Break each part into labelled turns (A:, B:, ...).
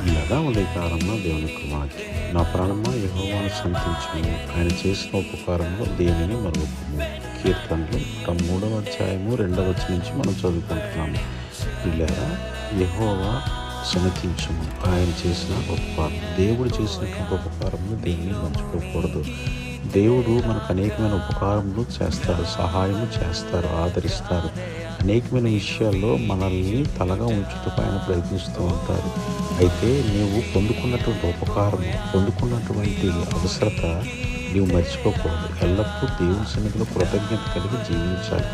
A: ఇలాగా ఉదయకాలంలో దేవుని యొక్క వాక్యం. నా ప్రాణమా యెహోవాను సంతించుము, ఆయన చేసిన ఉపకారంలో దేనిని మరువకుము. కీర్తనలు 3వ అధ్యాయము 2వ వచనం నుంచి మనం చదువుకుంటున్నాము. పిల్లారా, యెహోవా సన్నతించుము, ఆయన చేసిన ఉపకారం. దేవుడు చేసినటువంటి ఉపకారములు దేన్ని మర్చిపోకూడదు. దేవుడు మనకు అనేకమైన ఉపకారములు చేస్తారు, సహాయము చేస్తారు, ఆదరిస్తారు. అనేకమైన విషయాల్లో మనల్ని తలగా ఉంచుటకు ఆయన ప్రయత్నిస్తూ ఉంటారు. అయితే నీవు పొందుకున్నటువంటి ఉపకారము, పొందుకున్నటువంటి అవసరత నీవు మర్చిపోకూడదు. ఎల్లప్పుడూ దేవుని సన్నిధిలో కృతజ్ఞత కలిగి జీవించాలి.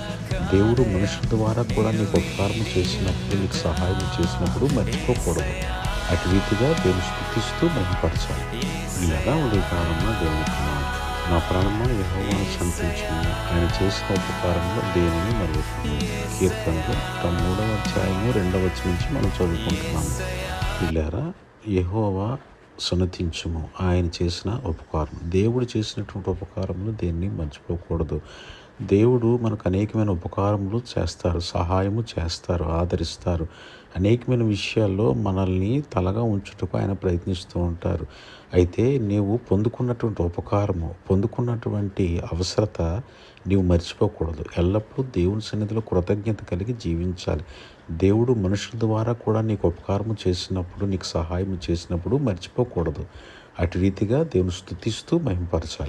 A: దేవుడు మనుషుల ద్వారా కూడా నీకు ఉపకారం చేసినప్పుడు, నీకు సహాయం చేసినప్పుడు మర్చిపోకూడదు. అటు రీతిగా దేవుని స్తుతిస్తూ మహిమపరచాలి. ఇలాగా ఉదయకాలంలో దేవుని యొక్క మాట. నా ప్రాణమా యెహోవాను సంతించుము, ఆయన చేసిన ఉపకారంలో దేనిని మరువకుము. కీర్తనలు 3వ అధ్యాయము 2వ వచనం నుంచి మనం చదువుకుంటున్నాము. పిల్లారా, యెహోవా సన్నతించుము, ఆయన చేసిన ఉపకారం. దేవుడు చేసినటువంటి ఉపకారములు దేన్ని మర్చిపోకూడదు. దేవుడు మనకు అనేకమైన ఉపకారములు చేస్తారు, సహాయము చేస్తారు, ఆదరిస్తారు. అనేకమైన విషయాల్లో మనల్ని తలగా ఉంచుటకు ఆయన ప్రయత్నిస్తూ ఉంటారు. అయితే నీవు పొందుకున్నటువంటి ఉపకారము, పొందుకున్నటువంటి అవసరత నీవు మర్చిపోకూడదు. ఎల్లప్పుడూ దేవుని సన్నిధిలో కృతజ్ఞత కలిగి జీవించాలి. దేవుడు మనుషుల ద్వారా కూడా నీకు ఉపకారం చేసినప్పుడు, నీకు సహాయం చేసినప్పుడు మర్చిపోకూడదు. అటు రీతిగా దేవుని స్తుతిస్తూ మహిమపరచాలి.